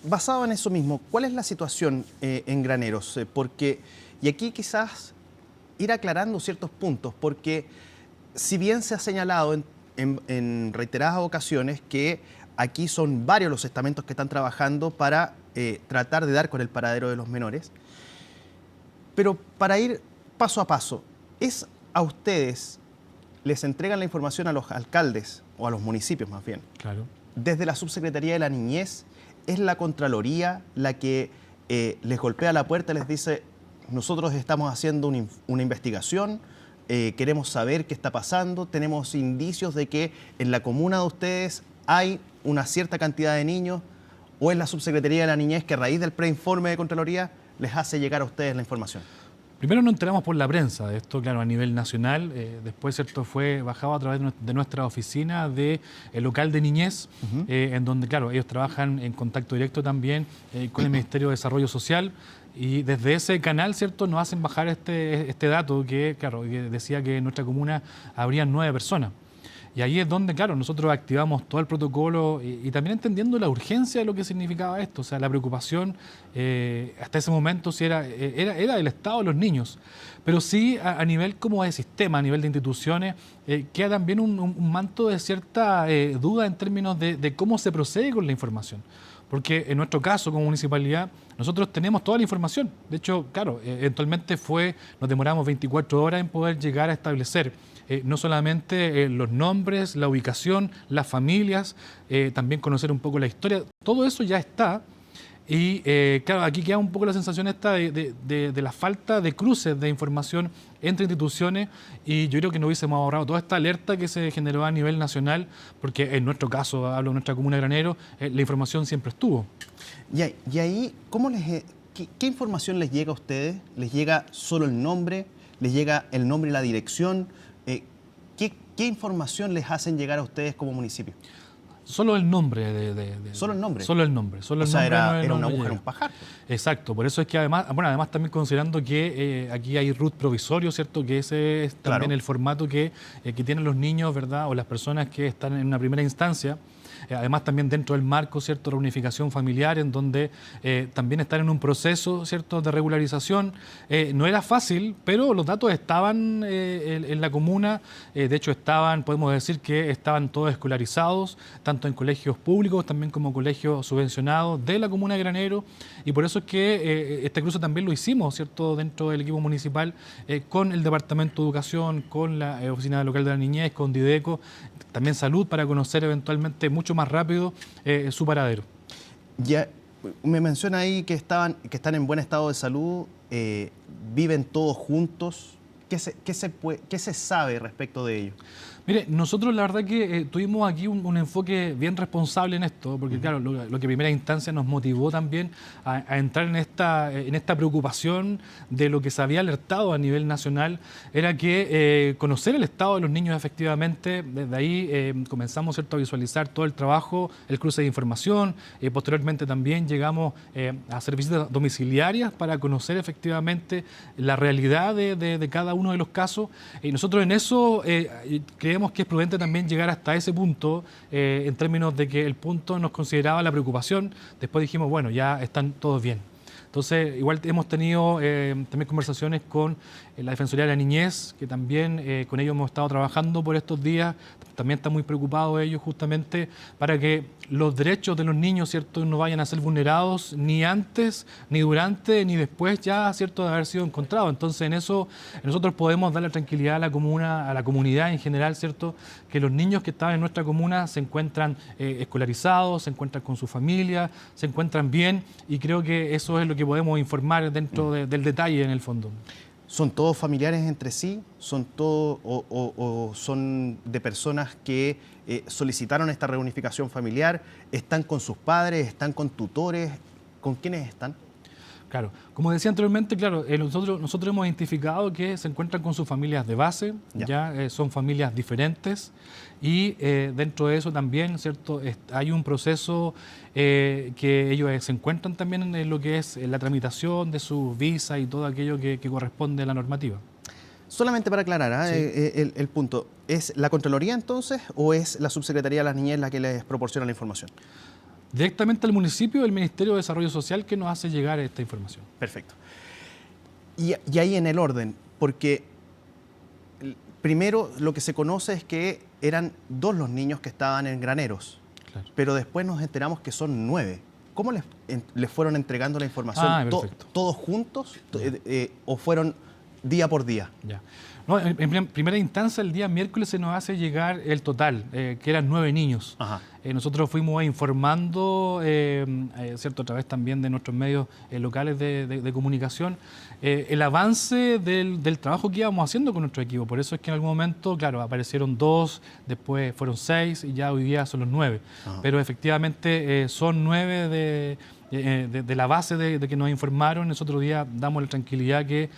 basado en eso mismo, ¿cuál es la situación en Graneros? Y aquí quizás ir aclarando ciertos puntos, porque si bien se ha señalado en reiteradas ocasiones que aquí son varios los estamentos que están trabajando para tratar de dar con el paradero de los menores. Pero para ir paso a paso, ¿es a ustedes, les entregan la información a los alcaldes o a los municipios más bien? Claro. Desde la Subsecretaría de la Niñez, ¿es la Contraloría la que les golpea la puerta y les dice, nosotros estamos haciendo una investigación, queremos saber qué está pasando, tenemos indicios de que en la comuna de ustedes hay una cierta cantidad de niños, o es la Subsecretaría de la Niñez que a raíz del preinforme de Contraloría les hace llegar a ustedes la información? Primero nos enteramos por la prensa de esto, claro, a nivel nacional. Después, ¿cierto?, fue bajado a través de nuestra oficina de local de niñez, en donde, claro, ellos trabajan en contacto directo también con el Ministerio de Desarrollo Social. Y desde ese canal, ¿cierto?, nos hacen bajar este dato que, claro, que decía que en nuestra comuna habrían 9 personas. Y ahí es donde, claro, nosotros activamos todo el protocolo y también entendiendo la urgencia de lo que significaba esto. O sea, la preocupación hasta ese momento sí era del Estado de los niños. Pero sí a nivel como de sistema, a nivel de instituciones, queda también un manto de cierta duda en términos de cómo se procede con la información. Porque en nuestro caso, como municipalidad, nosotros tenemos toda la información. De hecho, claro, eventualmente nos demoramos 24 horas en poder llegar a establecer no solamente los nombres, la ubicación, las familias, también conocer un poco la historia. Todo eso ya está. Y claro, aquí queda un poco la sensación esta de la falta de cruces de información entre instituciones, y yo creo que nos hubiésemos ahorrado toda esta alerta que se generó a nivel nacional, porque en nuestro caso, hablo de nuestra comuna de Graneros, la información siempre estuvo. Y ahí, ¿qué información les llega a ustedes? ¿Les llega solo el nombre? ¿Les llega el nombre y la dirección? ¿Qué información les hacen llegar a ustedes como municipio? Solo el nombre ¿Solo el nombre? Solo el nombre. Solo o sea, el nombre era una aguja en un pajar. Exacto, por eso es que además también considerando que aquí hay RUT provisorio, ¿cierto? Que ese es también el formato que tienen los niños, ¿verdad? O las personas que están en una primera instancia. además también dentro del marco, ¿cierto?, reunificación familiar, en donde también están en un proceso, ¿cierto?, de regularización. No era fácil, pero los datos estaban en la comuna, de hecho podemos decir que estaban todos escolarizados, tanto en colegios públicos también como colegios subvencionados de la comuna de Granero, y por eso es que este cruce también lo hicimos, ¿cierto?, dentro del equipo municipal, con el Departamento de Educación, con la Oficina Local de la Niñez, con Dideco, también Salud, para conocer eventualmente mucho más rápido su paradero. Ya me menciona ahí que están en buen estado de salud, viven todos juntos. ¿Qué se sabe respecto de ello? Mire, nosotros la verdad que tuvimos aquí un enfoque bien responsable en esto, porque claro, lo que en primera instancia nos motivó también a entrar en esta preocupación de lo que se había alertado a nivel nacional, era que conocer el estado de los niños efectivamente. Desde ahí comenzamos, ¿cierto?, a visualizar todo el trabajo, el cruce de información, posteriormente también llegamos a hacer visitas domiciliarias para conocer efectivamente la realidad de cada uno de los casos, y nosotros en eso creemos que es prudente también llegar hasta ese punto, en términos de que el punto nos consideraba la preocupación. Después dijimos, bueno, ya están todos bien. Entonces, igual hemos tenido también conversaciones con la Defensoría de la Niñez, que también con ellos hemos estado trabajando por estos días. También están muy preocupados ellos justamente para que los derechos de los niños, ¿cierto?, no vayan a ser vulnerados ni antes, ni durante, ni después ya, ¿cierto?, de haber sido encontrados. Entonces, en eso nosotros podemos darle tranquilidad a la comuna, a la comunidad en general, ¿cierto?, que los niños que estaban en nuestra comuna se encuentran escolarizados, se encuentran con su familia, se encuentran bien, y creo que eso es lo que podemos informar dentro del detalle en el fondo. ¿Son todos familiares entre sí? ¿Son todos o son de personas que solicitaron esta reunificación familiar? ¿Están con sus padres? ¿Están con tutores? ¿Con quiénes están? Claro, como decía anteriormente, claro, nosotros hemos identificado que se encuentran con sus familias de base, ya son familias diferentes, y dentro de eso también, ¿cierto?, hay un proceso que ellos se encuentran también en lo que es la tramitación de sus visas y todo aquello que corresponde a la normativa. Solamente para aclarar sí, el punto, ¿es la Contraloría entonces o es la Subsecretaría de la Niñez la que les proporciona la información? Directamente al municipio, el Ministerio de Desarrollo Social, que nos hace llegar esta información. Perfecto. Y ahí en el orden, porque primero lo que se conoce es que eran 2 los niños que estaban en Graneros, claro, pero después nos enteramos que son 9. ¿Cómo les fueron entregando la información? ¿Todos juntos o fueron día por día? Ya. No, en primera instancia, el día miércoles se nos hace llegar el total, que eran 9 niños. Nosotros fuimos informando, ¿cierto?, a través también de nuestros medios locales de comunicación, el avance del trabajo que íbamos haciendo con nuestro equipo. Por eso es que en algún momento, claro, aparecieron 2, después fueron 6 y ya hoy día son los 9. Pero efectivamente son 9 de la base de que nos informaron. Nosotros hoy día damos la tranquilidad que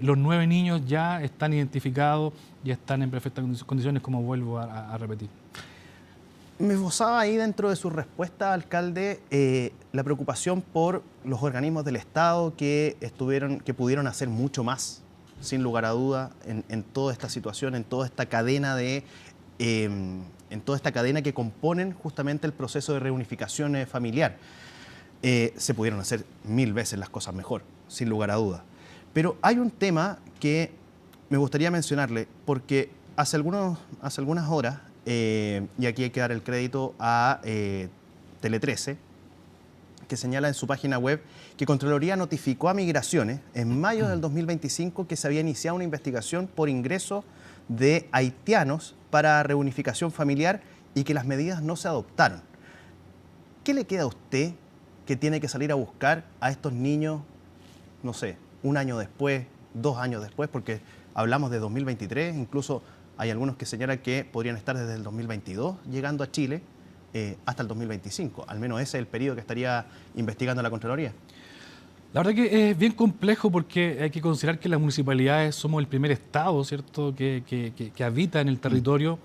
los 9 niños ya están identificados y están en perfectas condiciones, como vuelvo a repetir. Me esbozaba ahí dentro de su respuesta, alcalde, la preocupación por los organismos del Estado que pudieron hacer mucho más, sin lugar a duda, en toda esta situación, en toda esta cadena que componen justamente el proceso de reunificación familiar. Se pudieron hacer 1000 veces las cosas mejor, sin lugar a duda. Pero hay un tema que me gustaría mencionarle, porque hace algunas horas, y aquí hay que dar el crédito a Tele 13, que señala en su página web que Contraloría notificó a Migraciones en mayo del 2025 que se había iniciado una investigación por ingreso de haitianos para reunificación familiar y que las medidas no se adoptaron. ¿Qué le queda a usted que tiene que salir a buscar a estos niños, no sé, 1 año después, 2 años después, porque hablamos de 2023, incluso hay algunos que señalan que podrían estar desde el 2022 llegando a Chile hasta el 2025? Al menos ese es el periodo que estaría investigando la Contraloría. La verdad que es bien complejo, porque hay que considerar que las municipalidades somos el primer estado, ¿cierto?, que habita en el territorio.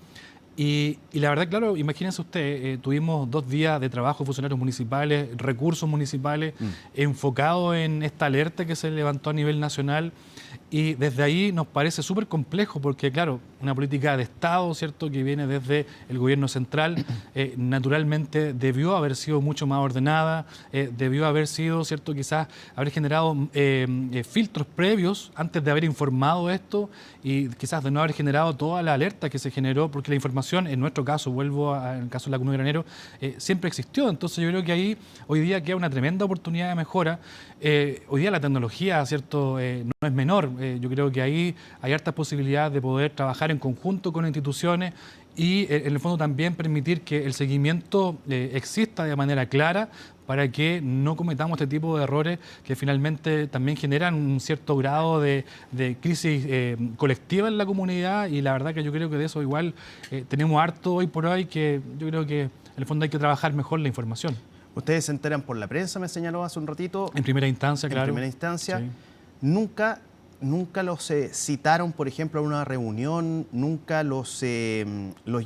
Y la verdad, claro, imagínense usted, tuvimos 2 días de trabajo de funcionarios municipales, recursos municipales, enfocados en esta alerta que se levantó a nivel nacional. Y desde ahí nos parece súper complejo porque, claro, una política de Estado, ¿cierto?, que viene desde el gobierno central, naturalmente debió haber sido mucho más ordenada, debió haber sido, ¿cierto?, quizás haber generado filtros previos antes de haber informado esto y quizás de no haber generado toda la alerta que se generó, porque la información, en nuestro caso, en el caso de la Comuna de Granero, siempre existió. Entonces yo creo que ahí hoy día queda una tremenda oportunidad de mejora. Hoy día la tecnología, ¿cierto?, no es menor. Yo creo que ahí hay hartas posibilidades de poder trabajar en conjunto con instituciones y en el fondo también permitir que el seguimiento exista de manera clara para que no cometamos este tipo de errores que finalmente también generan un cierto grado de crisis colectiva en la comunidad, y la verdad que yo creo que de eso igual tenemos harto hoy por hoy, que yo creo que en el fondo hay que trabajar mejor la información. Ustedes se enteran por la prensa, me señaló hace un ratito. En primera instancia, claro. En primera instancia. Sí. Nunca los citaron, por ejemplo, a una reunión, nunca los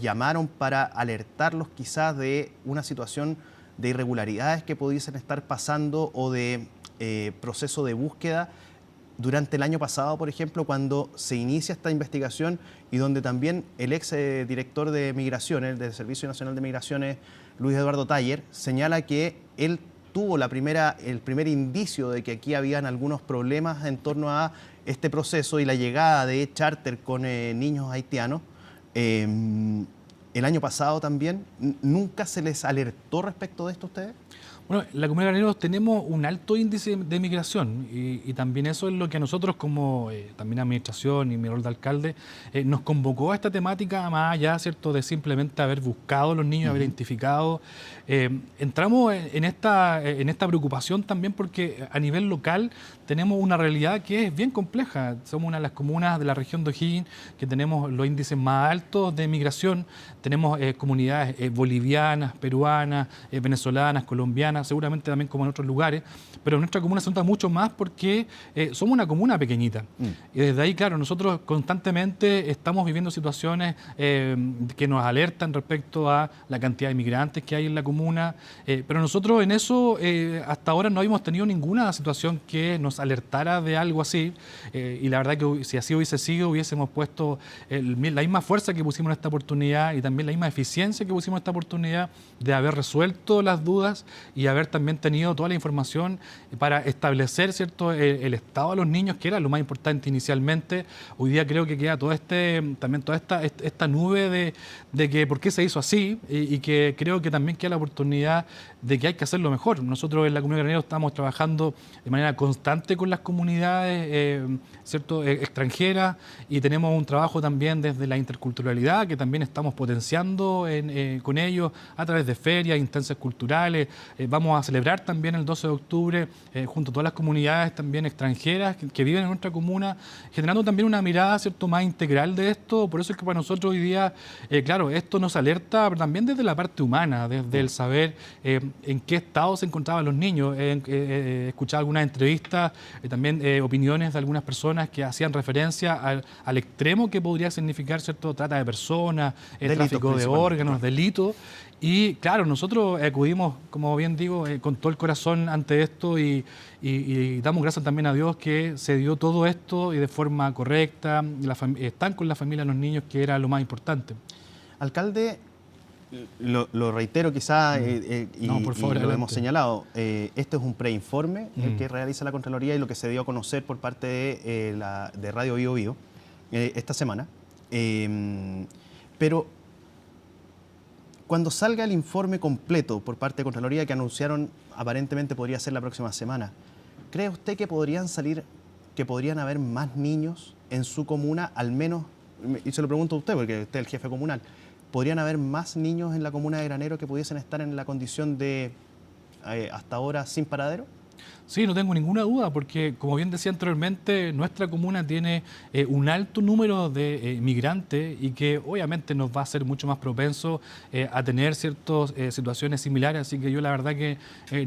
llamaron para alertarlos quizás de una situación de irregularidades que pudiesen estar pasando o de proceso de búsqueda durante el año pasado, por ejemplo, cuando se inicia esta investigación y donde también el ex director de Migraciones, del Servicio Nacional de Migraciones, Luis Eduardo Taller, señala que él tuvo el primer indicio de que aquí habían algunos problemas en torno a este proceso y la llegada de charter con niños haitianos. El año pasado también. ¿Nunca se les alertó respecto de esto a ustedes? Bueno, en la Comunidad de Graneros tenemos un alto índice de migración y también eso es lo que a nosotros como también administración y mi rol de alcalde nos convocó a esta temática, más allá, ¿cierto?, de simplemente haber buscado a los niños, haber identificado. Entramos en esta preocupación también porque a nivel local tenemos una realidad que es bien compleja. Somos una de las comunas de la región de O'Higgins que tenemos los índices más altos de migración. Tenemos comunidades bolivianas, peruanas, venezolanas, colombianas, seguramente también como en otros lugares, pero en nuestra comuna se nota mucho más porque somos una comuna pequeñita. Y desde ahí, claro, nosotros constantemente estamos viviendo situaciones que nos alertan respecto a la cantidad de inmigrantes que hay en la comuna, pero nosotros en eso hasta ahora no habíamos tenido ninguna situación que nos alertara de algo así, y la verdad que si así hubiese sido, hubiésemos puesto la misma fuerza que pusimos en esta oportunidad y también la misma eficiencia que pusimos en esta oportunidad de haber resuelto las dudas y haber también tenido toda la información para establecer, ¿cierto?, el estado de los niños, que era lo más importante inicialmente. Hoy día creo que queda toda esta nube de que por qué se hizo así y que creo que también queda la oportunidad de que hay que hacerlo mejor. Nosotros en la Comunidad de Graneros estamos trabajando de manera constante con las comunidades ¿cierto?, extranjeras, y tenemos un trabajo también desde la interculturalidad que también estamos potenciando con ellos a través de ferias, instancias culturales. Vamos a celebrar también el 12 de octubre junto a todas las comunidades también extranjeras que viven en nuestra comuna, generando también una mirada, ¿cierto?, más integral de esto. Por eso es que para nosotros hoy día, claro, esto nos alerta, pero también desde la parte humana, desde el saber en qué estado se encontraban los niños. He escuchado algunas entrevistas, también opiniones de algunas personas que hacían referencia al extremo que podría significar, ¿cierto?, trata de personas, tráfico de órganos, delitos. Y claro, nosotros acudimos, como bien digo, con todo el corazón ante esto y damos gracias también a Dios que se dio todo esto y de forma correcta. Están con la familia los niños, que era lo más importante. Alcalde, lo reitero quizá por favor, lo hemos señalado, este es un preinforme el que realiza la Contraloría y lo que se dio a conocer por parte de Radio Bio Bio esta semana. Pero cuando salga el informe completo por parte de Contraloría, que anunciaron aparentemente podría ser la próxima semana, ¿cree usted que podrían haber más niños en su comuna, al menos, y se lo pregunto a usted porque usted es el jefe comunal, ¿podrían haber más niños en la comuna de Granero que pudiesen estar en la condición de hasta ahora sin paradero? Sí, no tengo ninguna duda, porque como bien decía anteriormente, nuestra comuna tiene un alto número de migrantes y que obviamente nos va a ser mucho más propenso a tener ciertas situaciones similares, así que yo la verdad que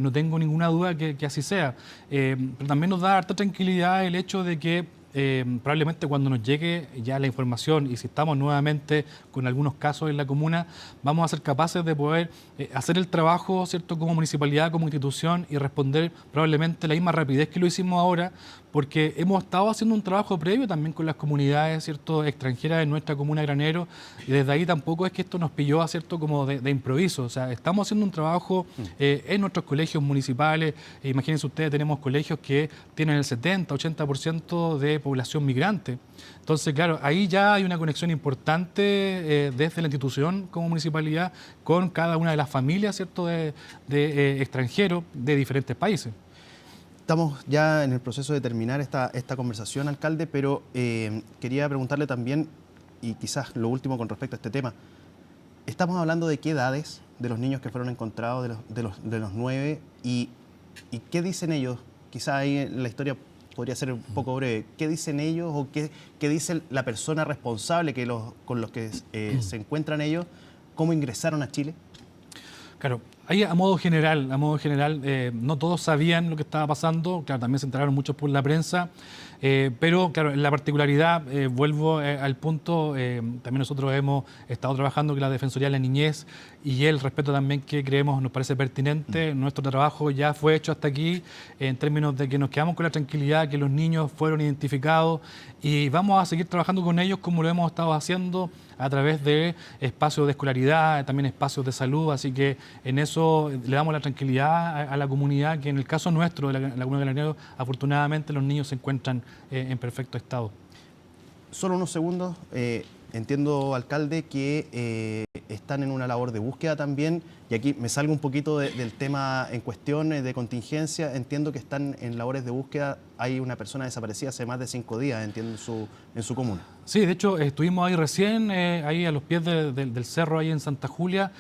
no tengo ninguna duda que así sea. Pero también nos da harta tranquilidad el hecho de que probablemente cuando nos llegue ya la información y si estamos nuevamente con algunos casos en la comuna, vamos a ser capaces de poder hacer el trabajo, ¿cierto?, como municipalidad, como institución y responder probablemente la misma rapidez que lo hicimos ahora, porque hemos estado haciendo un trabajo previo también con las comunidades, ¿cierto?, extranjeras en nuestra comuna de Granero, y desde ahí tampoco es que esto nos pilló, ¿cierto?, como de improviso. O sea, estamos haciendo un trabajo en nuestros colegios municipales. Imagínense ustedes, tenemos colegios que tienen el 70-80% de población migrante. Entonces, claro, ahí ya hay una conexión importante desde la institución como municipalidad con cada una de las familias, ¿cierto?, de extranjeros de diferentes países. Estamos ya en el proceso de terminar esta conversación, alcalde, pero quería preguntarle también, y quizás lo último con respecto a este tema, estamos hablando de qué edades de los niños que fueron encontrados, de los 9, y qué dicen ellos. Quizás ahí la historia podría ser un poco breve. ¿Qué dicen ellos o qué dice la persona responsable con los que se encuentran ellos? ¿Cómo ingresaron a Chile? Claro, ahí a modo general, no todos sabían lo que estaba pasando. Claro, también se enteraron muchos por la prensa. Pero, claro, en la particularidad, vuelvo al punto, también nosotros hemos estado trabajando con la Defensoría de la Niñez y el respeto también que creemos nos parece pertinente. Nuestro trabajo ya fue hecho hasta aquí, en términos de que nos quedamos con la tranquilidad que los niños fueron identificados y vamos a seguir trabajando con ellos como lo hemos estado haciendo a través de espacios de escolaridad, también espacios de salud, así que en eso le damos la tranquilidad a la comunidad, que en el caso nuestro de la Comuna de Granero, afortunadamente los niños se encuentran en perfecto estado. Solo unos segundos. Entiendo, alcalde, que están en una labor de búsqueda también, y aquí me salgo un poquito del tema en cuestión de contingencia. Entiendo que están en labores de búsqueda. Hay una persona desaparecida hace más de 5 días, entiendo, en su comuna. Sí, de hecho, estuvimos ahí recién, ahí a los pies del cerro, ahí en Santa Julia.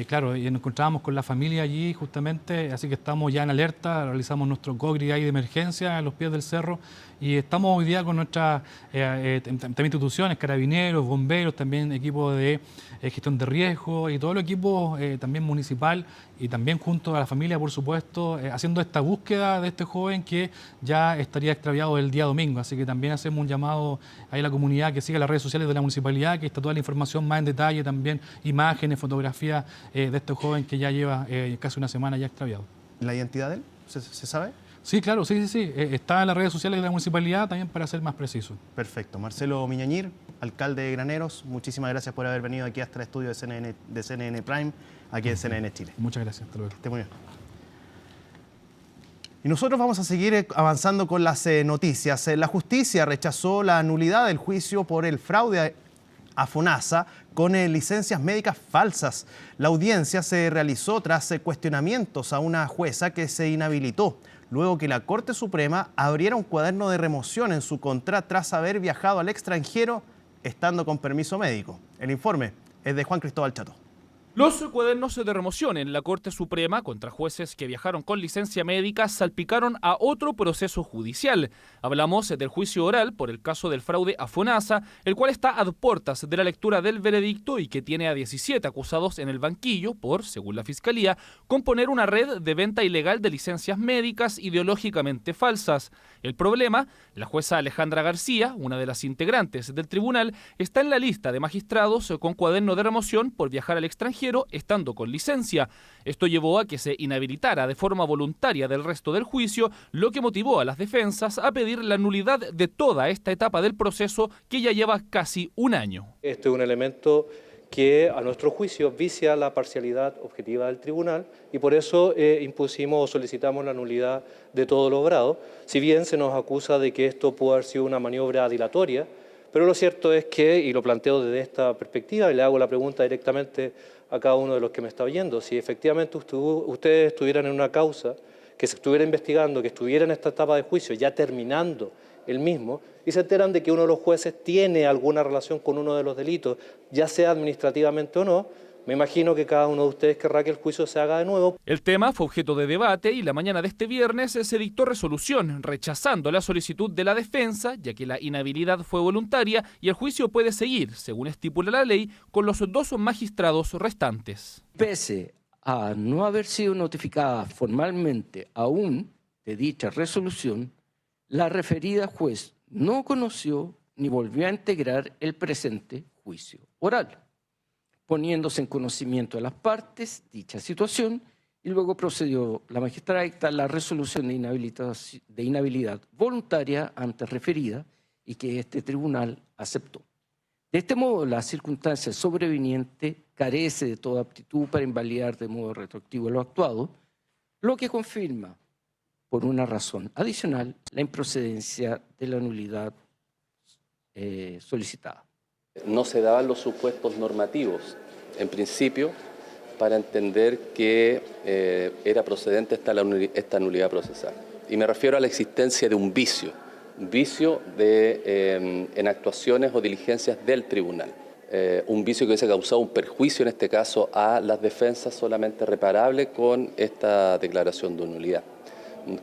Claro, y nos encontrábamos con la familia allí justamente, así que estamos ya en alerta, realizamos nuestro COGRI ahí de emergencia a los pies del cerro y estamos hoy día con nuestras también instituciones, carabineros, bomberos, también equipo de gestión de riesgo y todo el equipo también municipal y también junto a la familia, por supuesto, haciendo esta búsqueda de este joven que ya estaría extraviado el día domingo. Así que también hacemos un llamado a la comunidad que siga las redes sociales de la municipalidad, que está toda la información más en detalle, también imágenes, fotografías de este joven que ya lleva casi una semana ya extraviado. ¿La identidad de él? ¿Se sabe? Sí, claro, sí. Está en las redes sociales de la municipalidad también para ser más preciso. Perfecto. Marcelo Miñañir, alcalde de Graneros, muchísimas gracias por haber venido aquí hasta el estudio de CNN Prime, aquí en CNN Chile. Muchas gracias, hasta luego. Esté muy bien. Y nosotros vamos a seguir avanzando con las noticias. La justicia rechazó la nulidad del juicio por el fraude a FONASA con licencias médicas falsas. La audiencia se realizó tras cuestionamientos a una jueza que se inhabilitó, luego que la Corte Suprema abriera un cuaderno de remoción en su contra tras haber viajado al extranjero estando con permiso médico. El informe es de Juan Cristóbal Chato. Los cuadernos de remoción en la Corte Suprema contra jueces que viajaron con licencia médica salpicaron a otro proceso judicial. Hablamos del juicio oral por el caso del fraude a FONASA, el cual está a puertas de la lectura del veredicto y que tiene a 17 acusados en el banquillo por, según la Fiscalía, componer una red de venta ilegal de licencias médicas ideológicamente falsas. El problema, la jueza Alejandra García, una de las integrantes del tribunal, está en la lista de magistrados con cuaderno de remoción por viajar al extranjero estando con licencia. Esto llevó a que se inhabilitara de forma voluntaria del resto del juicio, lo que motivó a las defensas a pedir la nulidad de toda esta etapa del proceso que ya lleva casi un año. Este es un elemento que a nuestro juicio vicia la parcialidad objetiva del tribunal y por eso impusimos o solicitamos la nulidad de todo lo obrado, si bien se nos acusa de que esto puede haber sido una maniobra dilatoria, pero lo cierto es que, y lo planteo desde esta perspectiva y le hago la pregunta directamente a cada uno de los que me está oyendo, si efectivamente ustedes estuvieran en una causa, que se estuviera investigando, que estuviera en esta etapa de juicio, ya terminando el mismo, y se enteran de que uno de los jueces tiene alguna relación con uno de los delitos, ya sea administrativamente o no, me imagino que cada uno de ustedes querrá que el juicio se haga de nuevo. El tema fue objeto de debate y la mañana de este viernes se dictó resolución rechazando la solicitud de la defensa, ya que la inhabilidad fue voluntaria y el juicio puede seguir, según estipula la ley, con los 2 magistrados restantes. Pese a no haber sido notificada formalmente aún de dicha resolución, la referida juez no conoció ni volvió a integrar el presente juicio oral, poniéndose en conocimiento de las partes dicha situación, y luego procedió la magistrada a dictar la resolución de inhabilidad voluntaria antes referida y que este tribunal aceptó. De este modo, la circunstancia sobreviniente carece de toda aptitud para invalidar de modo retroactivo lo actuado, lo que confirma, por una razón adicional, la improcedencia de la nulidad solicitada. No se daban los supuestos normativos, en principio, para entender que era procedente esta nulidad procesal. Y me refiero a la existencia de un vicio en actuaciones o diligencias del tribunal. Un vicio que hubiese causado un perjuicio, en este caso, a las defensas solamente reparable con esta declaración de nulidad.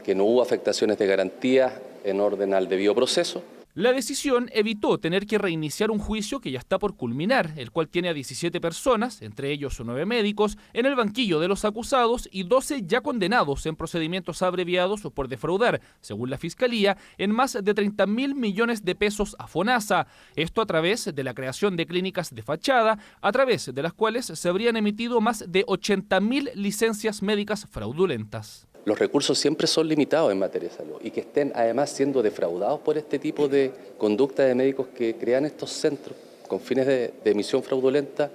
Que no hubo afectaciones de garantías en orden al debido proceso. La decisión evitó tener que reiniciar un juicio que ya está por culminar, el cual tiene a 17 personas, entre ellos 9 médicos, en el banquillo de los acusados y 12 ya condenados en procedimientos abreviados por defraudar, según la Fiscalía, en más de 30.000 millones de pesos a FONASA. Esto a través de la creación de clínicas de fachada, a través de las cuales se habrían emitido más de 80.000 licencias médicas fraudulentas. Los recursos siempre son limitados en materia de salud y que estén además siendo defraudados por este tipo de conducta de médicos que crean estos centros con fines de emisión fraudulenta,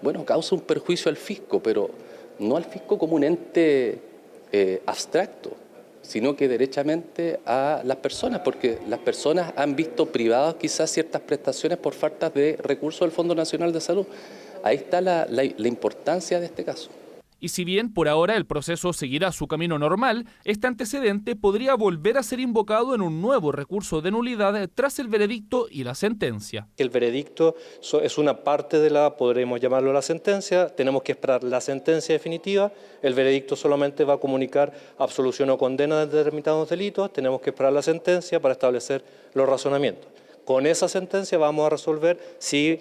bueno, causa un perjuicio al fisco, pero no al fisco como un ente abstracto, sino que derechamente a las personas, porque las personas han visto privadas quizás ciertas prestaciones por falta de recursos del Fondo Nacional de Salud. Ahí está la importancia de este caso. Y si bien por ahora el proceso seguirá su camino normal, este antecedente podría volver a ser invocado en un nuevo recurso de nulidad tras el veredicto y la sentencia. El veredicto es una parte de podremos llamarlo la sentencia, tenemos que esperar la sentencia definitiva, el veredicto solamente va a comunicar absolución o condena de determinados delitos, tenemos que esperar la sentencia para establecer los razonamientos. Con esa sentencia vamos a resolver si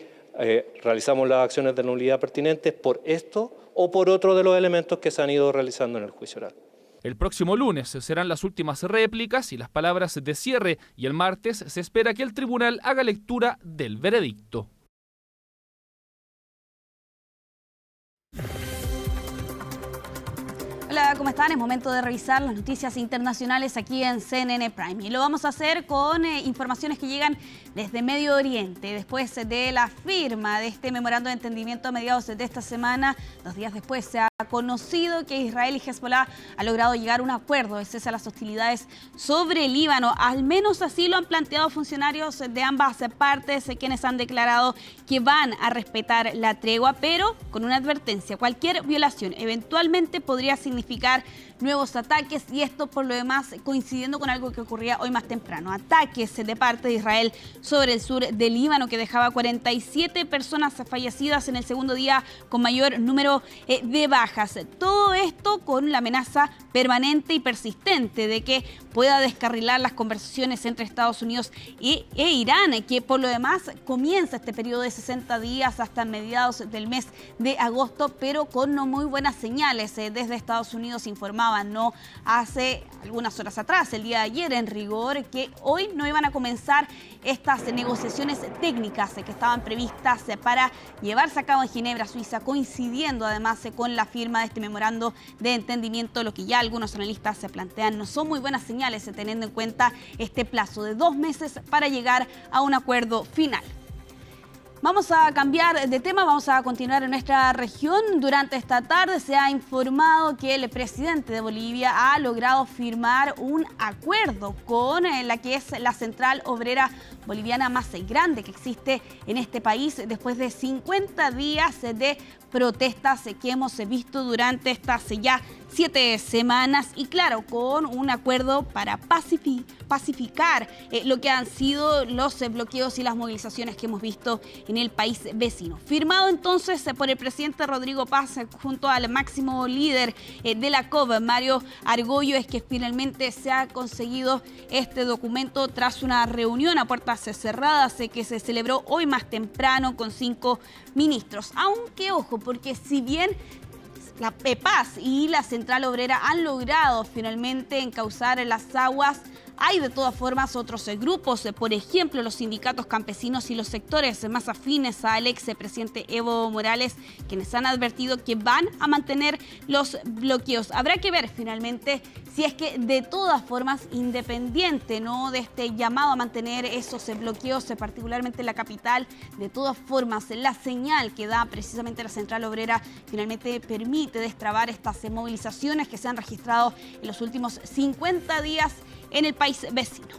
realizamos las acciones de nulidad pertinentes por esto o por otro de los elementos que se han ido realizando en el juicio oral. El próximo lunes serán las últimas réplicas y las palabras de cierre, y el martes se espera que el tribunal haga lectura del veredicto. Hola, ¿cómo están? Es momento de revisar las noticias internacionales aquí en CNN Prime. Y lo vamos a hacer con informaciones que llegan desde Medio Oriente. Después de la firma de este memorando de entendimiento a mediados de esta semana, 2 días después se ha conocido que Israel y Hezbollah han logrado llegar a un acuerdo de cese a las hostilidades sobre el Líbano. Al menos así lo han planteado funcionarios de ambas partes, quienes han declarado que van a respetar la tregua, pero con una advertencia: cualquier violación eventualmente podría significar nuevos ataques, y esto por lo demás coincidiendo con algo que ocurría hoy más temprano: ataques de parte de Israel sobre el sur del Líbano, que dejaba 47 personas fallecidas en el segundo día con mayor número de bajas. Todo esto con la amenaza permanente y persistente de que pueda descarrilar las conversaciones entre Estados Unidos e Irán, que por lo demás comienza este periodo de 60 días hasta mediados del mes de agosto, pero con no muy buenas señales. Desde Estados Unidos informaban no hace algunas horas atrás, el día de ayer en rigor, que hoy no iban a comenzar estas negociaciones técnicas que estaban previstas para llevarse a cabo en Ginebra, Suiza, coincidiendo además con la firma de este memorando de entendimiento, lo que ya algunos analistas se plantean no son muy buenas señales, teniendo en cuenta este plazo de 2 meses para llegar a un acuerdo final. Vamos a cambiar de tema, vamos a continuar en nuestra región. Durante esta tarde se ha informado que el presidente de Bolivia ha logrado firmar un acuerdo con la que es la central obrera boliviana más grande que existe en este país, después de 50 días de protestas que hemos visto durante estas ya 7 semanas, y claro, con un acuerdo para pacificar lo que han sido los bloqueos y las movilizaciones que hemos visto en el país vecino. Firmado entonces por el presidente Rodrigo Paz junto al máximo líder de la COP, Mario Argüello, es que finalmente se ha conseguido este documento tras una reunión a puertas cerradas que se celebró hoy más temprano con 5 ministros. Aunque ojo, porque si bien la Paz y la Central Obrera han logrado finalmente encauzar las aguas, Hay de todas formas otros grupos, por ejemplo los sindicatos campesinos y los sectores más afines al expresidente Evo Morales, quienes han advertido que van a mantener los bloqueos. Habrá que ver finalmente si es que de todas formas, independiente, ¿no?, de este llamado a mantener esos bloqueos, particularmente en la capital, de todas formas la señal que da precisamente la Central Obrera finalmente permite destrabar estas movilizaciones que se han registrado en los últimos 50 días en el país vecino.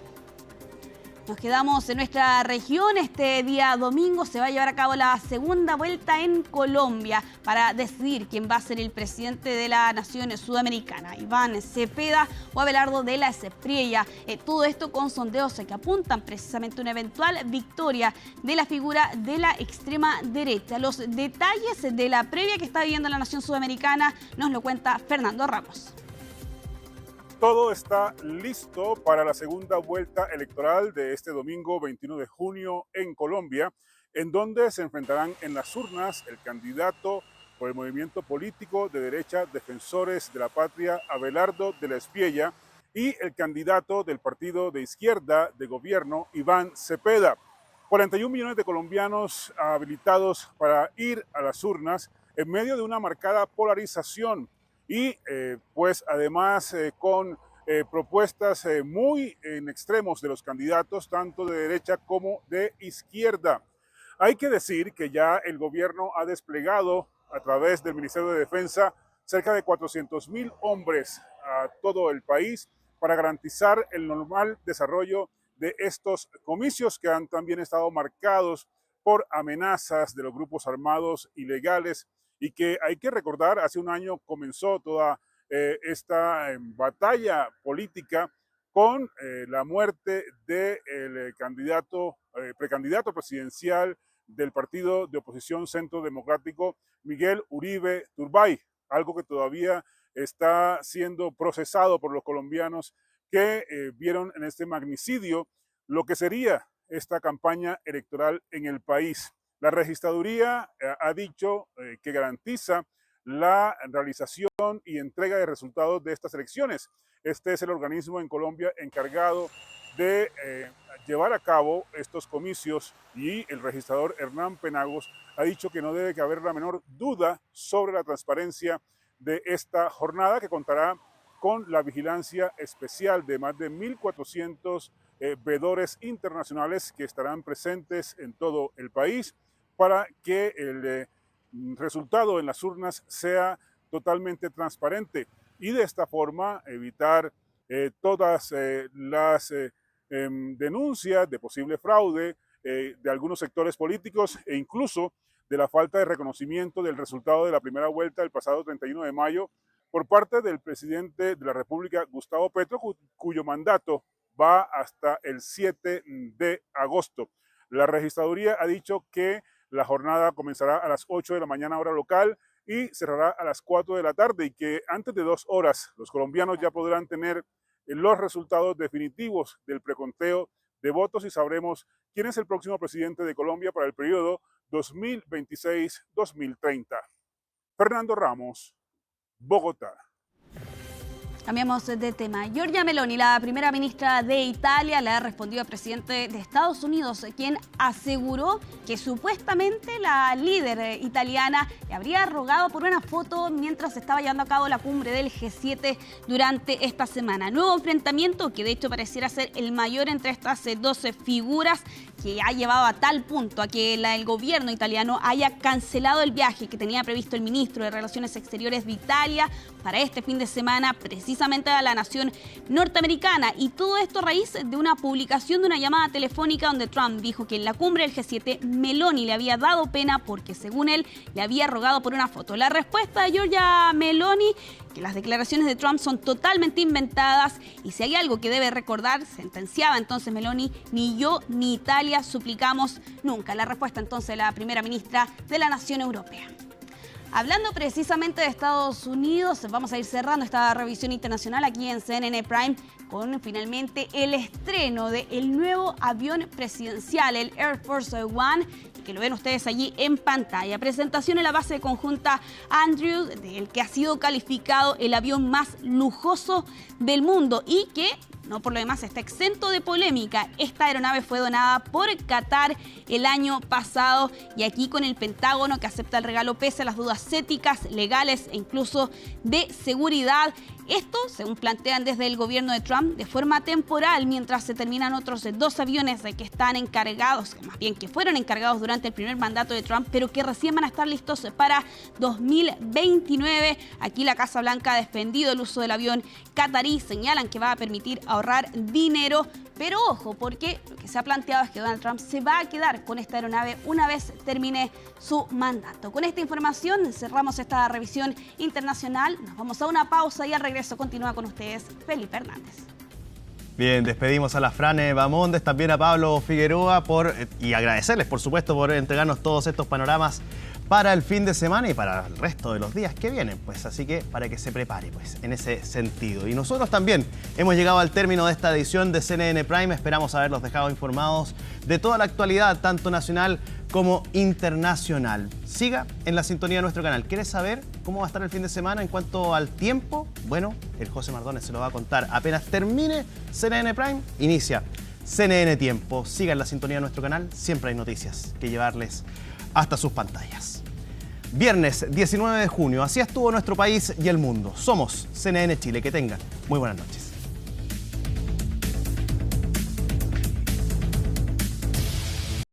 Nos quedamos en nuestra región. Este día domingo se va a llevar a cabo la segunda vuelta en Colombia para decidir quién va a ser el presidente de la nación sudamericana, Iván Cepeda o Abelardo de la Espriella. Todo esto con sondeos que apuntan precisamente a una eventual victoria de la figura de la extrema derecha. Los detalles de la previa que está viviendo la nación sudamericana nos lo cuenta Fernando Ramos. Todo está listo para la segunda vuelta electoral de este domingo 21 de junio en Colombia, en donde se enfrentarán en las urnas el candidato por el movimiento político de derecha Defensores de la Patria, Abelardo de la Espriella, y el candidato del partido de izquierda de gobierno, Iván Cepeda. 41 millones de colombianos habilitados para ir a las urnas en medio de una marcada polarización y pues además con propuestas muy en extremos de los candidatos, tanto de derecha como de izquierda. Hay que decir que ya el gobierno ha desplegado a través del Ministerio de Defensa cerca de 400.000 hombres a todo el país para garantizar el normal desarrollo de estos comicios que han también estado marcados por amenazas de los grupos armados ilegales, y que hay que recordar, hace un año comenzó toda esta batalla política con la muerte del precandidato presidencial del partido de oposición Centro Democrático, Miguel Uribe Turbay, algo que todavía está siendo procesado por los colombianos que vieron en este magnicidio lo que sería esta campaña electoral en el país. La registraduría ha dicho que garantiza la realización y entrega de resultados de estas elecciones. Este es el organismo en Colombia encargado de llevar a cabo estos comicios, y el registrador Hernán Penagos ha dicho que no debe haber la menor duda sobre la transparencia de esta jornada, que contará con la vigilancia especial de más de 1.400 veedores internacionales que estarán presentes en todo el país, para que el resultado en las urnas sea totalmente transparente y de esta forma evitar todas las denuncias de posible fraude de algunos sectores políticos e incluso de la falta de reconocimiento del resultado de la primera vuelta del pasado 31 de mayo por parte del presidente de la República, Gustavo Petro, cuyo mandato va hasta el 7 de agosto. La registraduría ha dicho que la jornada comenzará a las 8 de la mañana hora local y cerrará a las 4 de la tarde, y que antes de 2 horas los colombianos ya podrán tener los resultados definitivos del preconteo de votos y sabremos quién es el próximo presidente de Colombia para el periodo 2026-2030. Fernando Ramos, Bogotá. Cambiamos de tema. Giorgia Meloni, la primera ministra de Italia, le ha respondido al presidente de Estados Unidos, quien aseguró que supuestamente la líder italiana le habría rogado por una foto mientras se estaba llevando a cabo la cumbre del G7 durante esta semana. Nuevo enfrentamiento que de hecho pareciera ser el mayor entre estas 12 figuras, que ha llevado a tal punto a que el gobierno italiano haya cancelado el viaje que tenía previsto el ministro de Relaciones Exteriores de Italia para este fin de semana, precisamente a la nación norteamericana. Y todo esto a raíz de una publicación de una llamada telefónica donde Trump dijo que en la cumbre del G7 Meloni le había dado pena porque, según él, le había rogado por una foto. La respuesta de Giorgia Meloni, que las declaraciones de Trump son totalmente inventadas, y si hay algo que debe recordar, sentenciaba entonces Meloni, ni yo ni Italia suplicamos nunca. La respuesta entonces de la primera ministra de la nación europea. Hablando precisamente de Estados Unidos, vamos a ir cerrando esta revisión internacional aquí en CNN Prime con finalmente el estreno del nuevo avión presidencial, el Air Force One, que lo ven ustedes allí en pantalla. Presentación en la base conjunta Andrews, del que ha sido calificado el avión más lujoso del mundo y que, no por lo demás, está exento de polémica. Esta aeronave fue donada por Qatar el año pasado y aquí con el Pentágono que acepta el regalo pese a las dudas éticas, legales e incluso de seguridad. Esto, según plantean desde el gobierno de Trump, de forma temporal, mientras se terminan otros 2 aviones que están encargados, más bien que fueron encargados durante el primer mandato de Trump, pero que recién van a estar listos para 2029. Aquí la Casa Blanca ha defendido el uso del avión qatarí, señalan que va a permitir ahorrar dinero. Pero ojo, porque lo que se ha planteado es que Donald Trump se va a quedar con esta aeronave una vez termine su mandato. Con esta información cerramos esta revisión internacional. Nos vamos a una pausa y al regreso continúa con ustedes Felipe Hernández. Bien, despedimos a la Fran Bamondes, también a Pablo Figueroa y agradecerles, por supuesto, por entregarnos todos estos panoramas para el fin de semana y para el resto de los días que vienen, pues así que para que se prepare, pues en ese sentido. Y nosotros también hemos llegado al término de esta edición de CNN Prime. Esperamos haberlos dejado informados de toda la actualidad, tanto nacional como internacional. Siga en la sintonía de nuestro canal. ¿Quieres saber cómo va a estar el fin de semana en cuanto al tiempo? Bueno, el José Mardones se lo va a contar. Apenas termine CNN Prime, inicia CNN Tiempo. Siga en la sintonía de nuestro canal. Siempre hay noticias que llevarles hasta sus pantallas. Viernes 19 de junio. Así estuvo nuestro país y el mundo. Somos CNN Chile. Que tengan muy buenas noches.